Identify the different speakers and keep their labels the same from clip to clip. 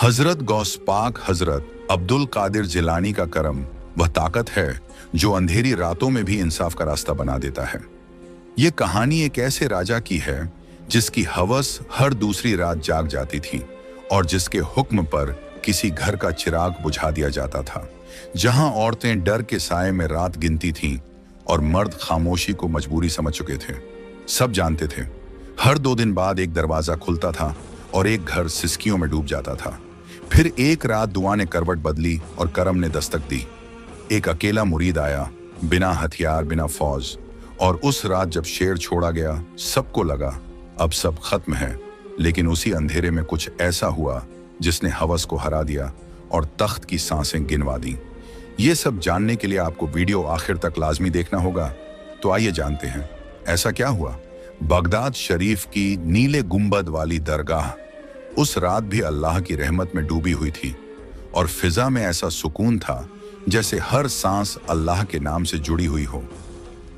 Speaker 1: हजरत गौस पाक हजरत अब्दुल कादिर जिलानी का करम वह ताकत है जो अंधेरी रातों में भी इंसाफ का रास्ता बना देता है। ये कहानी एक ऐसे राजा की है जिसकी हवस हर दूसरी रात जाग जाती थी और जिसके हुक्म पर किसी घर का चिराग बुझा दिया जाता था। जहां औरतें डर के साए में रात गिनती थीं और मर्द खामोशी को मजबूरी समझ चुके थे। सब जानते थे हर 2 दिन बाद एक दरवाजा खुलता था और एक घर सिसकियों में डूब जाता था। फिर एक रात दुआ ने करवट बदली और करम ने दस्तक दी। एक अकेला मुरीद आया, बिना हथियार, बिना फौज। और उस रात जब शेर छोड़ा गया, सबको लगा अब सब खत्म है। लेकिन उसी अंधेरे में कुछ ऐसा हुआ जिसने हवस को हरा दिया और तख्त की सांसें गिनवा दी। ये सब जानने के लिए आपको वीडियो आखिर तक लाजमी देखना होगा। तो आइए जानते हैं ऐसा क्या हुआ। बगदाद शरीफ की नीले गुंबद वाली दरगाह उस रात भी अल्लाह की रहमत में डूबी हुई थी और फिजा में ऐसा सुकून था जैसे हर सांस अल्लाह के नाम से जुड़ी हुई हो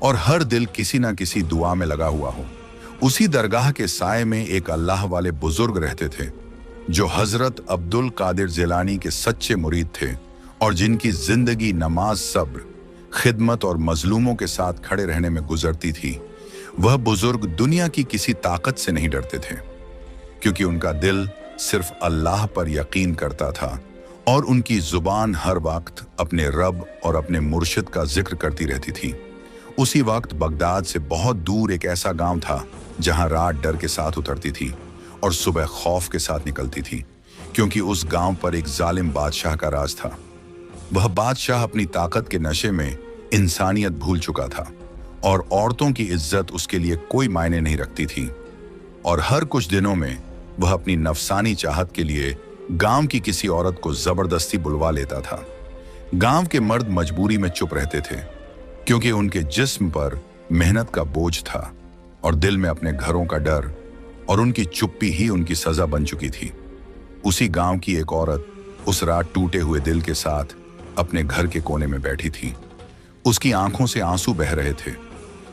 Speaker 1: और हर दिल किसी ना किसी दुआ में लगा हुआ हो। उसी दरगाह के साए में एक अल्लाह वाले बुजुर्ग रहते थे जो हजरत अब्दुल कादिर जिलानी के सच्चे मुरीद थे और जिनकी जिंदगी नमाज, सब्र, खिदमत और मजलूमों के साथ खड़े रहने में गुजरती थी। वह बुजुर्ग दुनिया की किसी ताकत से नहीं डरते थे क्योंकि उनका दिल सिर्फ अल्लाह पर यकीन करता था और उनकी जुबान हर वक्त अपने रब और अपने मुर्शिद का जिक्र करती रहती थी। उसी वक्त बगदाद से बहुत दूर एक ऐसा गांव था जहां रात डर के साथ उतरती थी और सुबह खौफ के साथ निकलती थी, क्योंकि उस गांव पर एक जालिम बादशाह का राज था। वह बादशाह अपनी ताकत के नशे में इंसानियत भूल चुका था और औरतों की इज्जत उसके लिए कोई मायने नहीं रखती थी। और हर कुछ दिनों में वह अपनी नफसानी चाहत के लिए गांव की किसी औरत को जबरदस्ती बुलवा लेता था। गांव के मर्द मजबूरी में चुप रहते थे क्योंकि उनके जिस्म पर मेहनत का बोझ था और दिल में अपने घरों का डर, और उनकी चुप्पी ही उनकी सजा बन चुकी थी। उसी गांव की एक औरत उस रात टूटे हुए दिल के साथ अपने घर के कोने में बैठी थी। उसकी आंखों से आंसू बह रहे थे,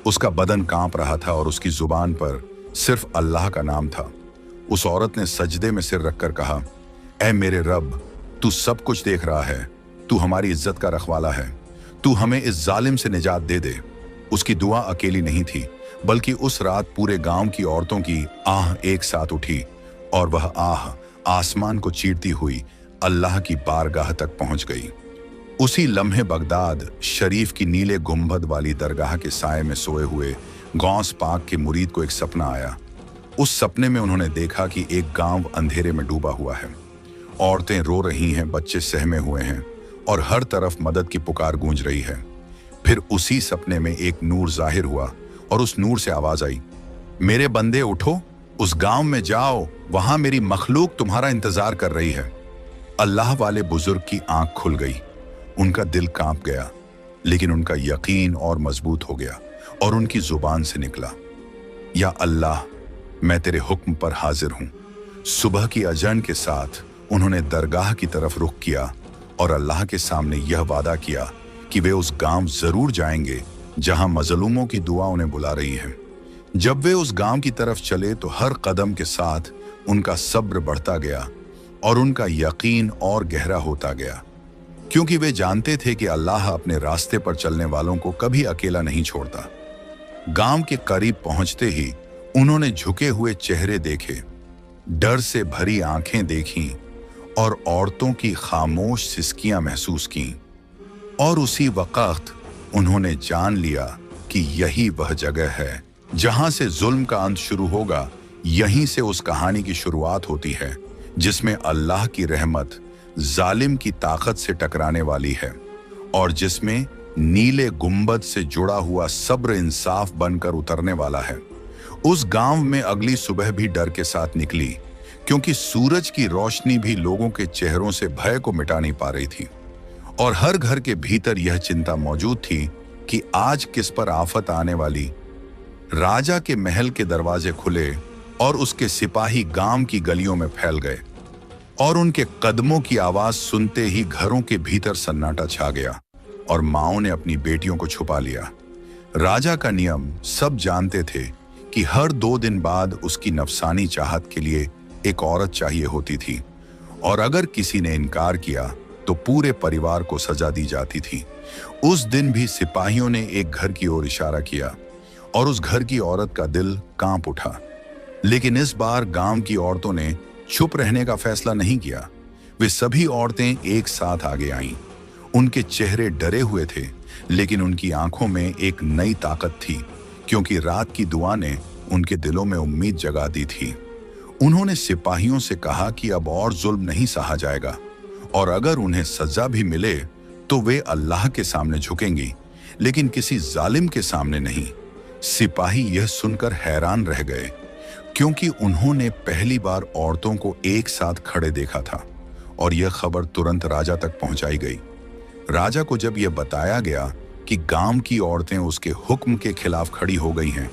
Speaker 1: उसका बदन कांप रहा था और उसकी जुबान पर सिर्फ अल्लाह का नाम था। उस औरत ने सजदे में सिर रखकर कहा, ऐ मेरे रब, तू सब कुछ देख रहा है, तू हमारी इज्जत का रखवाला है, तू हमें इस जालिम से निजात दे दे। उसकी दुआ अकेली नहीं थी, बल्कि उस रात पूरे गांव की औरतों की आह एक साथ उठी और वह आह आसमान को चीरती हुई अल्लाह की बारगाह तक पहुंच गई। उसी लम्हे बगदाद शरीफ की नीले गुंबद वाली दरगाह के साए में सोए हुए गौस पाक के मुरीद को एक सपना आया। उस सपने में उन्होंने देखा कि एक गांव अंधेरे में डूबा हुआ है। औरतें रो रही हैं, बच्चे सहमे हुए हैं और हर तरफ मदद की पुकार गूंज रही है। फिर उसी सपने में एक नूर जाहिर हुआ और उस नूर से आवाज आई, मेरे बंदे उठो, उस गांव में जाओ, वहां मेरी मखलूक तुम्हारा इंतजार कर रही है। अल्लाह वाले बुजुर्ग की आंख खुल गई, उनका दिल कांप गया, लेकिन उनका यकीन और मजबूत हो गया और उनकी जुबान से निकला, या अल्लाह, मैं तेरे हुक्म पर हाजिर हूं। सुबह की अजन के साथ उन्होंने दरगाह की तरफ रुख किया और अल्लाह के सामने यह वादा किया कि वे उस गांव जरूर जाएंगे जहां मजलूमों की दुआ उन्हें बुला रही है। जब वे उस गांव की तरफ चले तो हर कदम के साथ उनका सब्र बढ़ता गया और उनका यकीन और गहरा होता गया, क्योंकि वे जानते थे कि अल्लाह अपने रास्ते पर चलने वालों को कभी अकेला नहीं छोड़ता। गांव के करीब पहुंचते ही उन्होंने झुके हुए चेहरे देखे, डर से भरी आंखें देखीं और औरतों की खामोश सिसकियां महसूस कीं। और उसी वक्त उन्होंने जान लिया कि यही वह जगह है जहां से जुल्म का अंत शुरू होगा। यहीं से उस कहानी की शुरुआत होती है जिसमें अल्लाह की रहमत जालिम की ताकत से टकराने वाली है और जिसमें नीले गुंबद से जुड़ा हुआ सब्र इंसाफ बनकर उतरने वाला है। उस गांव में अगली सुबह भी डर के साथ निकली, क्योंकि सूरज की रोशनी भी लोगों के चेहरों से भय को मिटा नहीं पा रही थी और हर घर के भीतर यह चिंता मौजूद थी कि आज किस पर आफत आने वाली। राजा के महल के दरवाजे खुले और उसके सिपाही गांव की गलियों में फैल गए और उनके कदमों की आवाज सुनते ही घरों के भीतर सन्नाटा छा गया और माओं ने अपनी बेटियों को छुपा लिया। राजा का नियम सब जानते थे कि हर 2 दिन बाद उसकी नफसानी चाहत के लिए एक औरत चाहिए होती थी और अगर किसी ने इनकार किया तो पूरे परिवार को सजा दी जाती थी। उस दिन भी सिपाहियों ने एक घर की ओर इशारा किया और उस घर की औरत का दिल कांप उठा। लेकिन इस बार गांव की औरतों ने चुप रहने का फैसला नहीं किया। वे सभी औरतें एक साथ आगे आईं। उनके चेहरे डरे हुए थे, लेकिन उनकी आंखों में एक नई ताकत थी, क्योंकि रात की दुआ ने उनके दिलों में उम्मीद जगा दी थी। उन्होंने सिपाहियों से कहा कि अब और जुल्म नहीं सहा जाएगा और अगर उन्हें सजा भी मिले तो वे अल्लाह के सामने झुकेंगी, लेकिन किसी जालिम के सामने नहीं। सिपाही यह सुनकर हैरान रह गए, क्योंकि उन्होंने पहली बार औरतों को एक साथ खड़े देखा था और यह खबर तुरंत राजा तक पहुंचाई गई। राजा को जब यह बताया गया कि गांव की औरतें उसके हुक्म के खिलाफ खड़ी हो गई हैं,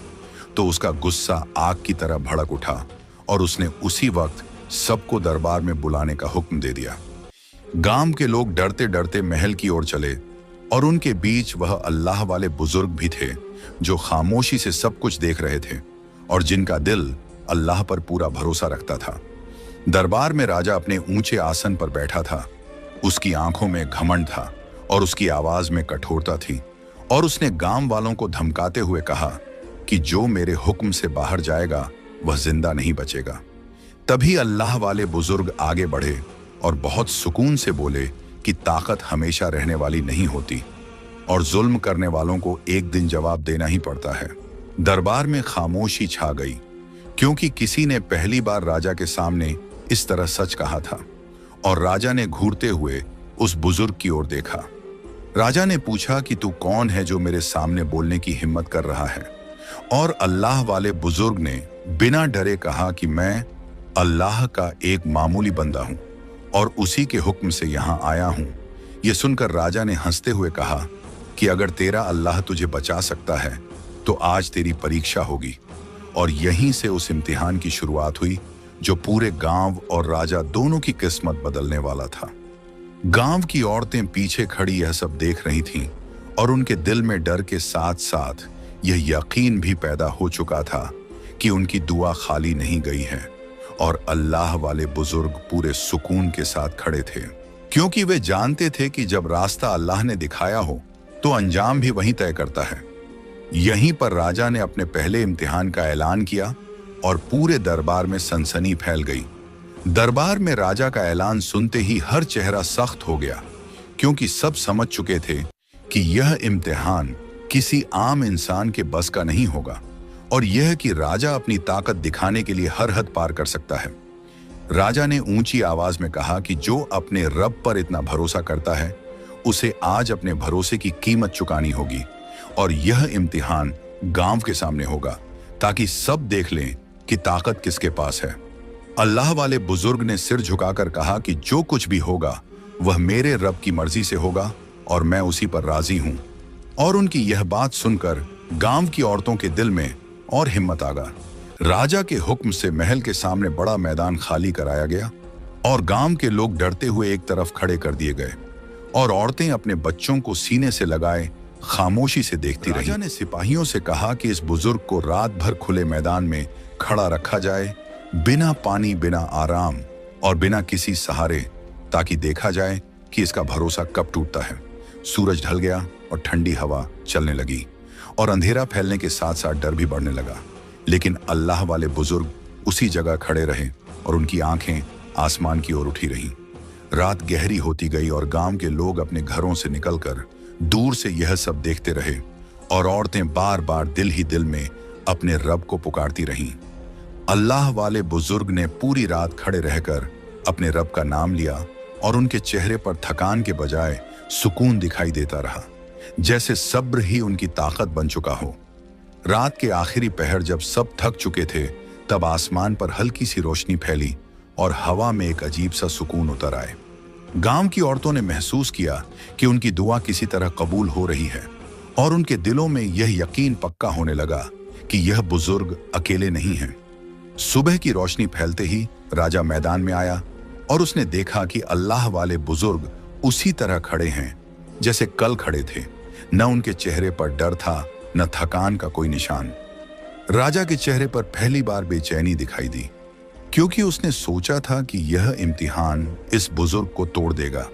Speaker 1: तो उसका गुस्सा आग की तरह भड़क उठा और उसने उसी वक्त सबको दरबार में बुलाने का हुक्म दे दिया। गांव के लोग डरते डरते महल की ओर चले और उनके बीच वह अल्लाह वाले बुजुर्ग भी थे, जो खामोशी से सब कुछ देख रहे थे और जिनका दिल अल्लाह पर पूरा भरोसा रखता था। दरबार में राजा अपने ऊंचे आसन पर बैठा था। उसकी आंखों में घमंड था और उसकी आवाज में कठोरता थी, और उसने गांव वालों को धमकाते हुए कहा कि जो मेरे हुक्म से बाहर जाएगा वह जिंदा नहीं बचेगा। तभी अल्लाह वाले बुजुर्ग आगे बढ़े और बहुत सुकून से बोले कि ताकत हमेशा रहने वाली नहीं होती और जुल्म करने वालों को एक दिन जवाब देना ही पड़ता है। दरबार में खामोशी छा गई, क्योंकि किसी ने पहली बार राजा के सामने इस तरह सच कहा था। और राजा ने घूरते हुए उस बुजुर्ग की ओर देखा। राजा ने पूछा कि तू कौन है जो मेरे सामने बोलने की हिम्मत कर रहा है? और अल्लाह वाले बुजुर्ग ने बिना डरे कहा कि मैं अल्लाह का एक मामूली बंदा हूं और उसी के हुक्म से यहां आया हूं। यह सुनकर राजा ने हंसते हुए कहा कि अगर तेरा अल्लाह तुझे बचा सकता है तो आज तेरी परीक्षा होगी। और यहीं से उस इम्तिहान की शुरुआत हुई जो पूरे गांव और राजा दोनों की किस्मत बदलने वाला था। गांव की औरतें पीछे खड़ी यह सब देख रही थीं और उनके दिल में डर के साथ साथ यह यकीन भी पैदा हो चुका था कि उनकी दुआ खाली नहीं गई है और अल्लाह वाले बुजुर्ग पूरे सुकून के साथ खड़े थे, क्योंकि वे जानते थे कि जब रास्ता अल्लाह ने दिखाया हो तो अंजाम भी वहीं तय करता है। यहीं पर राजा ने अपने पहले इम्तिहान का ऐलान किया और पूरे दरबार में सनसनी फैल गई। दरबार में राजा का ऐलान सुनते ही हर चेहरा सख्त हो गया, क्योंकि सब समझ चुके थे कि यह इम्तिहान किसी आम इंसान के बस का नहीं होगा और यह कि राजा अपनी ताकत दिखाने के लिए हर हद पार कर सकता है। राजा ने ऊंची आवाज में कहा कि जो अपने रब पर इतना भरोसा करता है उसे आज अपने भरोसे की कीमत चुकानी होगी और यह इम्तिहान गांव के सामने होगा, ताकि सब देख लें कि ताकत किसके पास है। अल्लाह वाले बुजुर्ग ने सिर झुकाकर कहा कि जो कुछ भी होगा वह मेरे रब की मर्जी से होगा और मैं उसी पर राजी हूं। और उनकी यह बात सुनकर गांव की औरतों के दिल में और हिम्मत आ गया। राजा के हुक्म से महल के सामने बड़ा मैदान खाली कराया गया और गांव के लोग डरते हुए एक तरफ खड़े कर दिए गए और औरतें अपने बच्चों को सीने से लगाए खामोशी से देखती रही। राजा ने सिपाहियों से कहा कि इस बुजुर्ग को रात भर खुले मैदान में खड़ा रखा जाए, बिना पानी, बिना आराम और बिना किसी सहारे, ताकि देखा जाए कि इसका भरोसा कब टूटता है। सूरज ढल गया और ठंडी हवा चलने लगी और अंधेरा फैलने के साथ साथ डर भी बढ़ने लगा, लेकिन अल्लाह वाले बुजुर्ग उसी जगह खड़े रहे और उनकी आंखें आसमान की ओर उठी रहीं। रात गहरी होती गई और गांव के लोग अपने घरों से निकलकर दूर से यह सब देखते रहे और औरतें बार बार दिल ही दिल में अपने रब को पुकारती रहीं। अल्लाह वाले बुजुर्ग ने पूरी रात खड़े रहकर अपने रब का नाम लिया और उनके चेहरे पर थकान के बजाय सुकून दिखाई देता रहा, जैसे सब्र ही उनकी ताकत बन चुका हो। रात के आखिरी पहर जब सब थक चुके थे, तब आसमान पर हल्की सी रोशनी फैली और हवा में एक अजीब सा सुकून उतर आए। गांव की औरतों ने महसूस किया कि उनकी दुआ किसी तरह कबूल हो रही है और उनके दिलों में यह यकीन पक्का होने लगा कि यह बुजुर्ग अकेले नहीं हैं। सुबह की रोशनी फैलते ही राजा मैदान में आया और उसने देखा कि अल्लाह वाले बुजुर्ग उसी तरह खड़े हैं जैसे कल खड़े थे। न उनके चेहरे पर डर था, न थकान का कोई निशान। राजा के चेहरे पर पहली बार बेचैनी दिखाई दी, क्योंकि उसने सोचा था कि यह इम्तिहान इस बुजुर्ग को तोड़ देगा,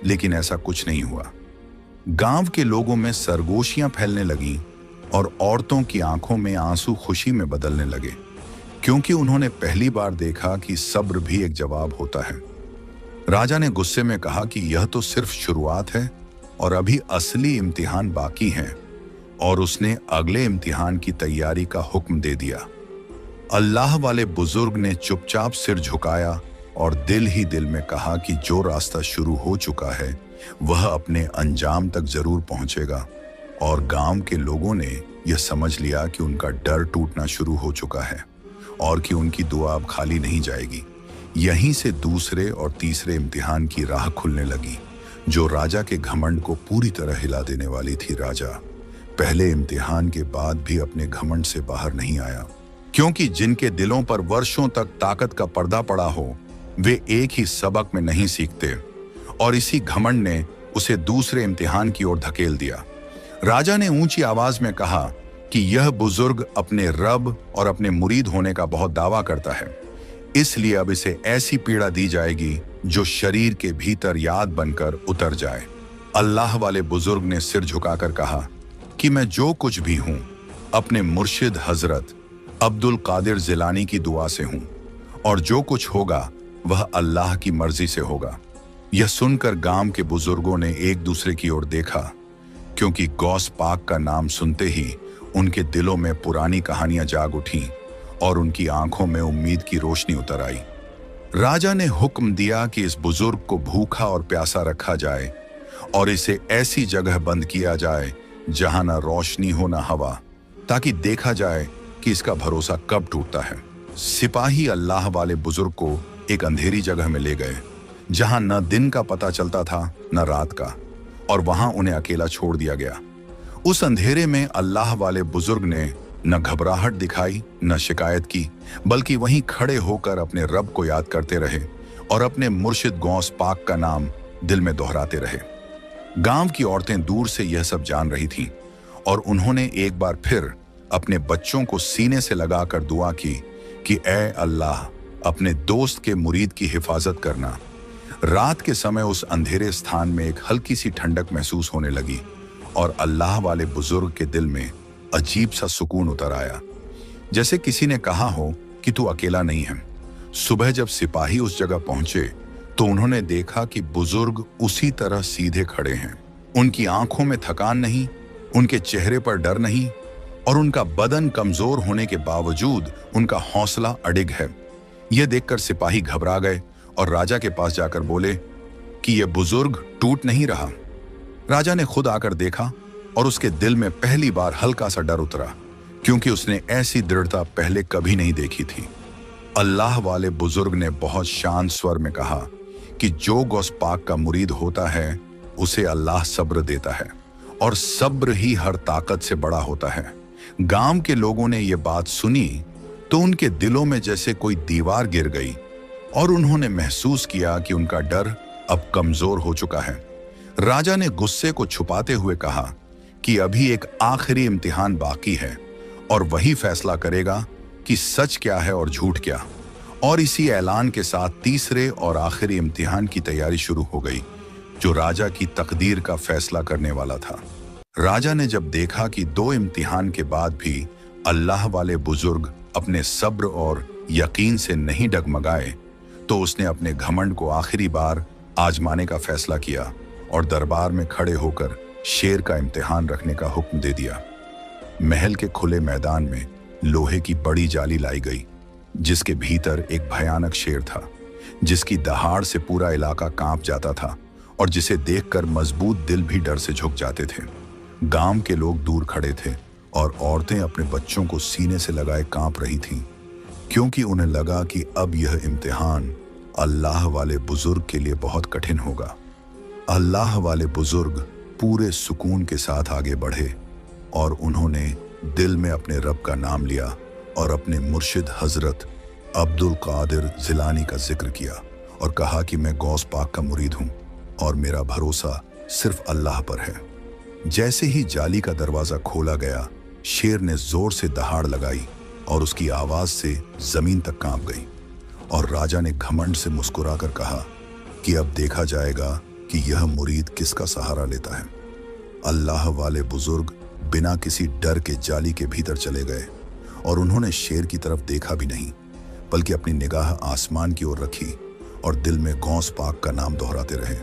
Speaker 1: लेकिन ऐसा कुछ नहीं हुआ। गांव के लोगों में सरगोशियां फैलने लगीं और औरतों की आंखों में आंसू खुशी में बदलने लगे, क्योंकि उन्होंने पहली बार देखा कि सब्र भी एक जवाब होता है। राजा ने गुस्से में कहा कि यह तो सिर्फ शुरुआत है और अभी असली इम्तिहान बाकी है, और उसने अगले इम्तिहान की तैयारी का हुक्म दे दिया। अल्लाह वाले बुजुर्ग ने चुपचाप सिर झुकाया और दिल ही दिल में कहा कि जो रास्ता शुरू हो चुका है वह अपने अंजाम तक जरूर पहुंचेगा। और गांव के लोगों ने यह समझ लिया कि उनका डर टूटना शुरू हो चुका है और कि उनकी दुआ अब खाली नहीं जाएगी। यहीं से दूसरे और तीसरे इम्तिहान की राह खुलने लगी, जो राजा के घमंड को पूरी तरह हिला देने वाली थी। राजा पहले इम्तिहान के बाद भी अपने घमंड से बाहर नहीं आया, क्योंकि जिनके दिलों पर वर्षों तक ताकत का पर्दा पड़ा हो वे एक ही सबक में नहीं सीखते, और इसी घमंड ने उसे दूसरे इम्तिहान की ओर धकेल दिया। राजा ने ऊंची आवाज में कहा कि यह बुजुर्ग अपने रब और अपने मुरीद होने का बहुत दावा करता है, इसलिए अब इसे ऐसी पीड़ा दी जाएगी जो शरीर के भीतर याद बनकर उतर जाए। अल्लाह वाले बुजुर्ग ने सिर झुकाकर कहा कि मैं जो कुछ भी हूं अपने मुर्शिद हजरत अब्दुल कादिर जिलानी की दुआ से हूं, और जो कुछ होगा वह अल्लाह की मर्जी से होगा। यह सुनकर गांव के बुजुर्गों ने एक दूसरे की ओर देखा, क्योंकि गौस पाक का नाम सुनते ही उनके दिलों में पुरानी कहानियां जाग उठीं और उनकी आंखों में उम्मीद की रोशनी उतर आई। राजा ने हुक्म दिया कि इस बुजुर्ग को भूखा और प्यासा रखा जाए और इसे ऐसी जगह बंद किया जाए जहां न रोशनी हो न हवा, ताकि देखा जाए कि इसका भरोसा कब टूटता है। सिपाही अल्लाह वाले बुजुर्ग को एक अंधेरी जगह में ले गए, जहां न दिन का पता चलता था न रात का, और वहां उन्हें अकेला छोड़ दिया गया। उस अंधेरे में अल्लाह वाले बुजुर्ग ने न घबराहट दिखाई न शिकायत की, बल्कि वहीं खड़े होकर अपने रब को याद करते रहे और अपने मुर्शिद गौस पाक का नाम दिल में दोहराते रहे। गांव की औरतें दूर से यह सब जान रही थीं, और उन्होंने एक बार फिर अपने बच्चों को सीने से लगाकर दुआ की कि ऐ अल्लाह, अपने दोस्त के मुरीद की हिफाजत करना। रात के समय उस अंधेरे स्थान में एक हल्की सी ठंडक महसूस होने लगी, और अल्लाह वाले बुजुर्ग के दिल में अजीब सा सुकून उतर आया, जैसे किसी ने कहा हो कि तू अकेला नहीं है। सुबह जब सिपाही उस जगह पहुंचे तो उन्होंने देखा कि बुजुर्ग उसी तरह सीधे खड़े हैं। उनकी आंखों में थकान नहीं, उनके चेहरे पर डर नहीं, और उनका बदन कमजोर होने के बावजूद उनका हौसला अडिग है। यह देखकर सिपाही घबरा गए और राजा के पास जाकर बोले कि यह बुजुर्ग टूट नहीं रहा। राजा ने खुद आकर देखा और उसके दिल में पहली बार हल्का सा डर उतरा, क्योंकि उसने ऐसी दृढ़ता पहले कभी नहीं देखी थी। अल्लाह वाले बुजुर्ग ने बहुत शांत स्वर में कहा कि जो गौस पाक का मुरीद होता है उसे अल्लाह सब्र देता है, और सब्र ही हर ताकत से बड़ा होता है। गांव के लोगों ने यह बात सुनी तो उनके दिलों में जैसे कोई दीवार गिर गई, और उन्होंने महसूस किया कि उनका डर अब कमजोर हो चुका है। राजा ने गुस्से को छुपाते हुए कहा कि अभी एक आखिरी इम्तिहान बाकी है, और वही फैसला करेगा कि सच क्या है और झूठ क्या। और इसी ऐलान के साथ तीसरे और आखिरी इम्तिहान की तैयारी शुरू हो गई, जो राजा की तकदीर का फैसला करने वाला था। राजा ने जब देखा कि 2 इम्तिहान के बाद भी अल्लाह वाले बुजुर्ग अपने सब्र और यकीन से नहीं डगमगाए, तो उसने अपने घमंड को आखिरी बार आजमाने का फैसला किया और दरबार में खड़े होकर शेर का इम्तिहान रखने का हुक्म दे दिया। महल के खुले मैदान में लोहे की बड़ी जाली लाई गई, जिसके भीतर एक भयानक शेर था, जिसकी दहाड़ से पूरा इलाका कांप जाता था और जिसे देखकर मजबूत दिल भी डर से झुक जाते थे। गांव के लोग दूर खड़े थे और औरतें अपने बच्चों को सीने से लगाए कांप रही थीं, क्योंकि उन्हें लगा कि अब यह इम्तिहान अल्लाह वाले बुजुर्ग के लिए बहुत कठिन होगा। अल्लाह वाले बुजुर्ग पूरे सुकून के साथ आगे बढ़े और उन्होंने दिल में अपने रब का नाम लिया और अपने मुर्शिद हजरत अब्दुल कादिर जिलानी का जिक्र किया और कहा कि मैं गौस पाक का मुरीद हूं और मेरा भरोसा सिर्फ अल्लाह पर है। जैसे ही जाली का दरवाजा खोला गया, शेर ने जोर से दहाड़ लगाई और उसकी आवाज से जमीन तक कांप गई। और राजा ने घमंड से मुस्कुराकर कहा कि अब देखा जाएगा कि यह मुरीद किसका सहारा लेता है। अल्लाह वाले बुजुर्ग बिना किसी डर के जाली के भीतर चले गए और उन्होंने शेर की तरफ देखा भी नहीं, बल्कि अपनी निगाह आसमान की ओर रखी और दिल में गौस पाक का नाम दोहराते रहे।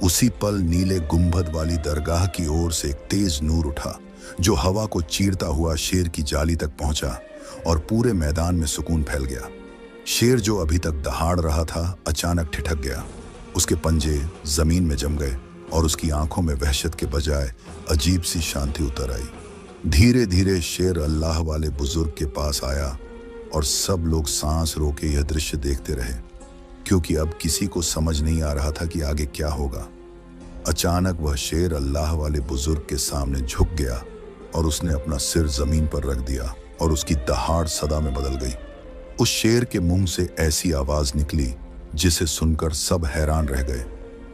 Speaker 1: उसी पल नीले गुंबद वाली दरगाह की ओर से एक तेज नूर उठा जो हवा को चीरता हुआ शेर की जाली तक पहुंचा और पूरे मैदान में सुकून फैल गया। शेर जो अभी तक दहाड़ रहा था अचानक ठिठक गया। उसके पंजे जमीन में जम गए और उसकी आंखों में वहशत के बजाय अजीब सी शांति उतर आई। धीरे धीरे शेर अल्लाह वाले बुजुर्ग के पास आया और सब लोग सांस रोके यह दृश्य देखते रहे, क्योंकि अब किसी को समझ नहीं आ रहा था कि आगे क्या होगा। अचानक वह शेर अल्लाह वाले बुजुर्ग के सामने झुक गया और उसने अपना सिर जमीन पर रख दिया और उसकी दहाड़ सदा में बदल गई। उस शेर के मुंह से ऐसी आवाज निकली जिसे सुनकर सब हैरान रह गए,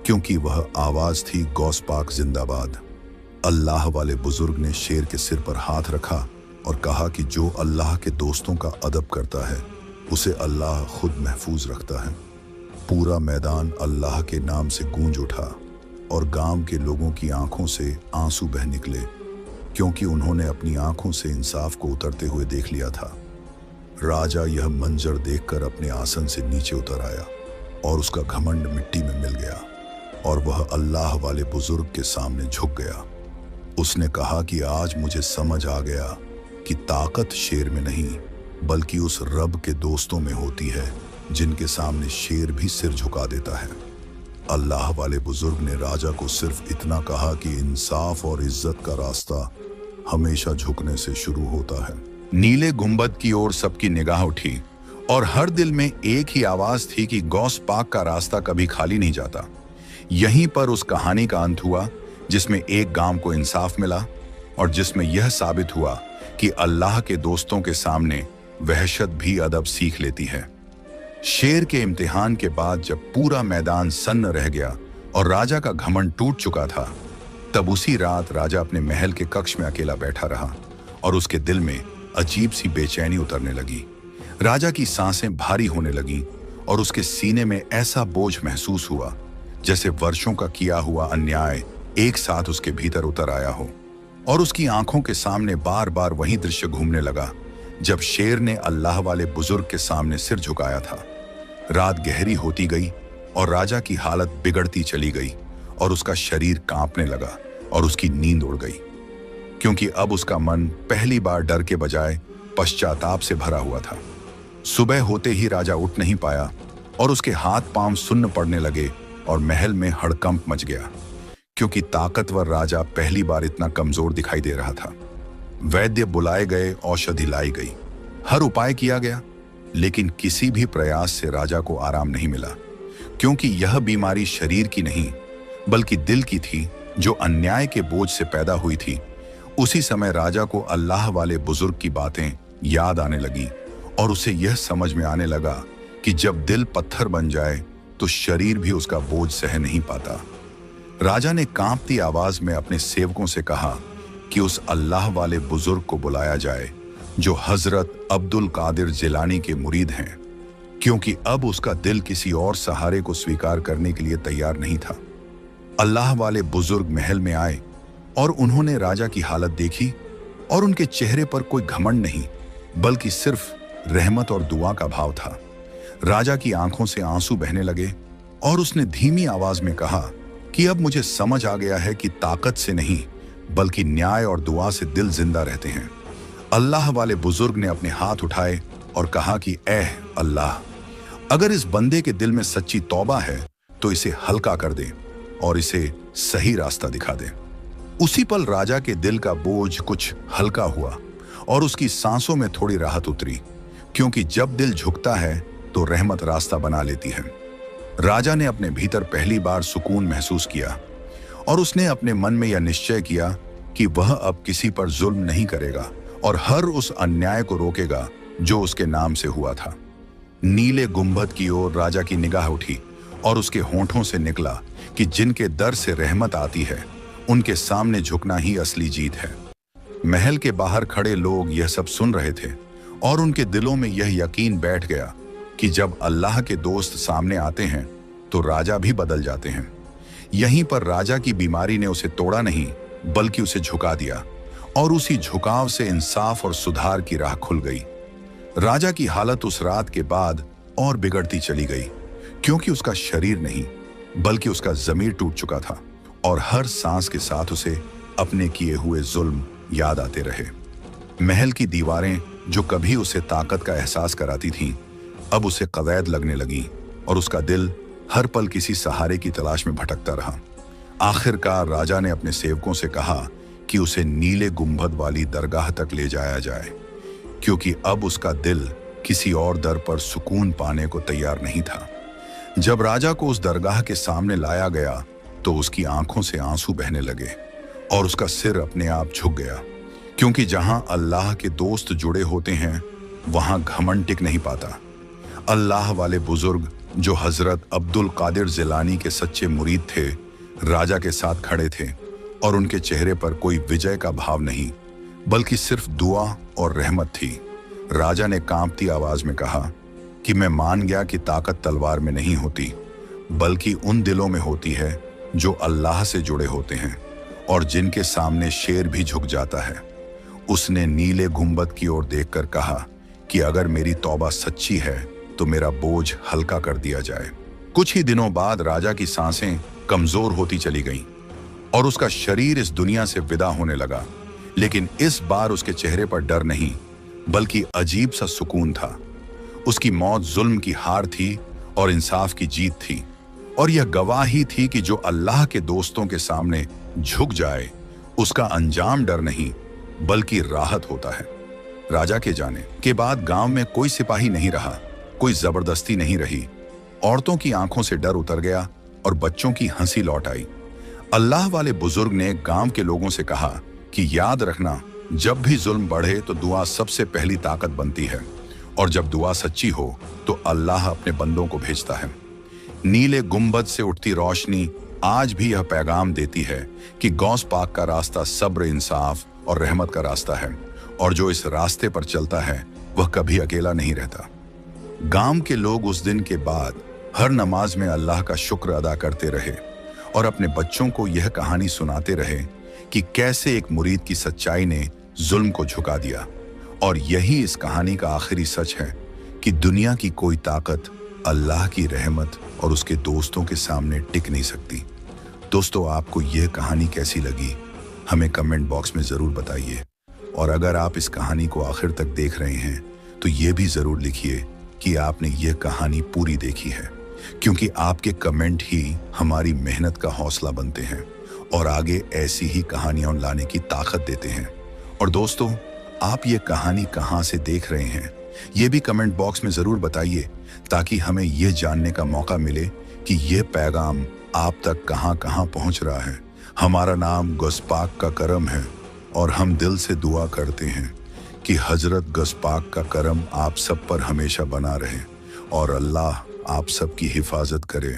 Speaker 1: क्योंकि वह आवाज थी गौस पाक जिंदाबाद। अल्लाह वाले बुजुर्ग ने शेर के सिर पर हाथ रखा और कहा कि जो अल्लाह के दोस्तों का अदब करता है उसे अल्लाह खुद महफूज रखता है। पूरा मैदान अल्लाह के नाम से गूंज उठा और गांव के लोगों की आंखों से आंसू बह निकले, क्योंकि उन्होंने अपनी आंखों से इंसाफ को उतरते हुए देख लिया था। राजा यह मंजर देखकर अपने आसन से नीचे उतर आया और उसका घमंड मिट्टी में मिल गया और वह अल्लाह वाले बुजुर्ग के सामने झुक गया। उसने कहा कि आज मुझे समझ आ गया कि ताकत शेर में नहीं बल्कि उस रब के दोस्तों में होती है जिनके सामने शेर भी सिर झुका देता है। अल्लाह वाले बुजुर्ग ने राजा को सिर्फ इतना कहा कि इंसाफ और इज्जत का रास्ता हमेशा झुकने से शुरू होता है। नीले गुंबद की ओर सबकी निगाह उठी और हर दिल में एक ही आवाज थी कि गौस पाक का रास्ता कभी खाली नहीं जाता। यहीं पर उस कहानी का अंत हुआ जिसमें एक गांव को इंसाफ मिला और जिसमें यह साबित हुआ कि अल्लाह के दोस्तों के सामने वहशत भी अदब सीख लेती है। शेर के इम्तिहान के बाद जब पूरा मैदान सन्न रह गया और राजा का घमंड टूट चुका था, तब उसी रात राजा अपने महल के कक्ष में अकेला बैठा रहा और उसके दिल में अजीब सी बेचैनी उतरने लगी। राजा की सांसें भारी होने लगीं और उसके सीने में ऐसा बोझ महसूस हुआ जैसे वर्षों का किया हुआ अन्याय एक साथ उसके भीतर उतर आया हो। और उसकी आंखों के सामने बार बार वही दृश्य घूमने लगा जब शेर ने अल्लाह वाले बुजुर्ग के सामने सिर झुकाया था। रात गहरी होती गई और राजा की हालत बिगड़ती चली गई और उसका शरीर कांपने लगा और उसकी नींद उड़ गई, क्योंकि अब उसका मन पहली बार डर के बजाय पश्चाताप से भरा हुआ था। सुबह होते ही राजा उठ नहीं पाया और उसके हाथ पांव सुन्न पड़ने लगे और महल में हड़कंप मच गया, क्योंकि ताकतवर राजा पहली बार इतना कमजोर दिखाई दे रहा था। वैद्य बुलाए गए, औषधि लाई गई, हर उपाय किया गया, लेकिन किसी भी प्रयास से राजा को आराम नहीं मिला, क्योंकि यह बीमारी शरीर की नहीं बल्कि दिल की थी जो अन्याय के बोझ से पैदा हुई थी। उसी समय राजा को अल्लाह वाले बुजुर्ग की बातें याद आने लगी और उसे यह समझ में आने लगा कि जब दिल पत्थर बन जाए तो शरीर भी उसका बोझ सह नहीं पाता। राजा ने कांपती आवाज में अपने सेवकों से कहा कि उस अल्लाह वाले बुजुर्ग को बुलाया जाए जो हजरत अब्दुल कादिर जिलानी के मुरीद हैं, क्योंकि अब उसका दिल किसी और सहारे को स्वीकार करने के लिए तैयार नहीं था। अल्लाह वाले बुजुर्ग महल में आए और उन्होंने राजा की हालत देखी और उनके चेहरे पर कोई घमंड नहीं बल्कि सिर्फ रहमत और दुआ का भाव था। राजा की आंखों से आंसू बहने लगे और उसने धीमी आवाज में कहा कि अब मुझे समझ आ गया है कि ताकत से नहीं बल्कि न्याय और दुआ से दिल जिंदा रहते हैं। अल्लाह वाले बुजुर्ग ने अपने हाथ उठाए और कहा कि ऐ अल्लाह, अगर इस बंदे के दिल में सच्ची तौबा है तो इसे हल्का कर दे और इसे सही रास्ता दिखा दे। उसी पल राजा के दिल का बोझ कुछ हल्का हुआ और उसकी सांसों में थोड़ी राहत उतरी, क्योंकि जब दिल झुकता है तो रहमत रास्ता बना लेती है। राजा ने अपने भीतर पहली बार सुकून महसूस किया और उसने अपने मन में यह निश्चय किया कि वह अब किसी पर जुल्म नहीं करेगा और हर उस अन्याय को रोकेगा जो उसके नाम से हुआ था। नीले गुंबद की ओर राजा की निगाह उठी और उसके होंठों से निकला कि जिनके दर से रहमत आती है उनके सामने झुकना ही असली जीत है। महल के बाहर खड़े लोग यह सब सुन रहे थे और उनके दिलों में यह यकीन बैठ गया कि जब अल्लाह के दोस्त सामने आते हैं तो राजा भी बदल जाते हैं। यहीं पर राजा की बीमारी ने उसे तोड़ा नहीं बल्कि उसे झुका दिया, और उसी झुकाव से इंसाफ और सुधार की राह खुल गई। राजा की हालत उस रात के बाद और बिगड़ती चली गई, क्योंकि उसका शरीर नहीं बल्कि उसका ज़मीर टूट चुका था, और हर सांस के साथ उसे अपने किए हुए जुल्म याद आते रहे। महल की दीवारें जो कभी उसे ताकत का एहसास कराती थीं, अब उसे कवैद लगने लगीं, और उसका दिल हर पल किसी सहारे की तलाश में भटकता रहा। आखिरकार राजा ने अपने सेवकों से कहा कि उसे नीले गुंबद वाली दरगाह तक ले जाया जाए, क्योंकि अब उसका दिल किसी और दर पर सुकून पाने को तैयार नहीं था। जब राजा को उस दरगाह के सामने लाया गया तो उसकी आंखों से आंसू बहने लगे और उसका सिर अपने आप झुक गया, क्योंकि जहां अल्लाह के दोस्त जुड़े होते हैं वहां घमंड टिक नहीं पाता। अल्लाह वाले बुजुर्ग जो हजरत अब्दुल कादिर जिलानी के सच्चे मुरीद थे, राजा के साथ खड़े थे, और उनके चेहरे पर कोई विजय का भाव नहीं बल्कि सिर्फ दुआ और रहमत थी। राजा ने कांपती आवाज में कहा कि मैं मान गया कि ताकत तलवार में नहीं होती बल्कि उन दिलों में होती है जो अल्लाह से जुड़े होते हैं और जिनके सामने शेर भी झुक जाता है। उसने नीले गुंबद की ओर देखकर कहा कि अगर मेरी तौबा सच्ची है तो मेरा बोझ हल्का कर दिया जाए। कुछ ही दिनों बाद राजा की सांसें कमजोर होती चली गईं और उसका शरीर इस दुनिया से विदा होने लगा, लेकिन इस बार उसके चेहरे पर डर नहीं बल्कि अजीब सा सुकून था। उसकी मौत जुल्म की हार थी और इंसाफ की जीत थी, और यह गवाही थी कि जो अल्लाह के दोस्तों के सामने झुक जाए उसका अंजाम डर नहीं बल्कि राहत होता है। राजा के जाने के बाद गांव में कोई सिपाही नहीं रहा, कोई जबरदस्ती नहीं रही। औरतों की आंखों से डर उतर गया और बच्चों की हंसी लौट आई। अल्लाह वाले बुजुर्ग ने गांव के लोगों से कहा कि याद रखना, जब भी जुल्म बढ़े तो दुआ सबसे पहली ताकत बनती है, और जब दुआ सच्ची हो तो अल्लाह अपने बंदों को भेजता है। नीले गुंबद से उठती रोशनी आज भी यह पैगाम देती है कि गौस पाक का रास्ता सब्र, इंसाफ और रहमत का रास्ता है, और जो इस रास्ते पर चलता है वह कभी अकेला नहीं रहता। गांव के लोग उस दिन के बाद हर नमाज में अल्लाह का शुक्र अदा करते रहे और अपने बच्चों को यह कहानी सुनाते रहे कि कैसे एक मुरीद की सच्चाई ने जुल्म को झुका दिया। और यही इस कहानी का आखिरी सच है कि दुनिया की कोई ताकत अल्लाह की रहमत और उसके दोस्तों के सामने टिक नहीं सकती। दोस्तों, आपको यह कहानी कैसी लगी हमें कमेंट बॉक्स में ज़रूर बताइए, और अगर आप इस कहानी को आखिर तक देख रहे हैं तो ये भी ज़रूर लिखिए कि आपने ये कहानी पूरी देखी है, क्योंकि आपके कमेंट ही हमारी मेहनत का हौसला बनते हैं और आगे ऐसी ही कहानियां लाने की ताकत देते हैं। और दोस्तों, आप ये कहानी कहां से देख रहे हैं ये भी कमेंट बॉक्स में ज़रूर बताइए, ताकि हमें ये जानने का मौका मिले कि ये पैगाम आप तक कहां कहां पहुंच रहा है। हमारा नाम गौसपाक का करम है और हम दिल से दुआ करते हैं कि हजरत गौसपाक का करम आप सब पर हमेशा बना रहे और अल्लाह आप सबकी हिफाजत करे।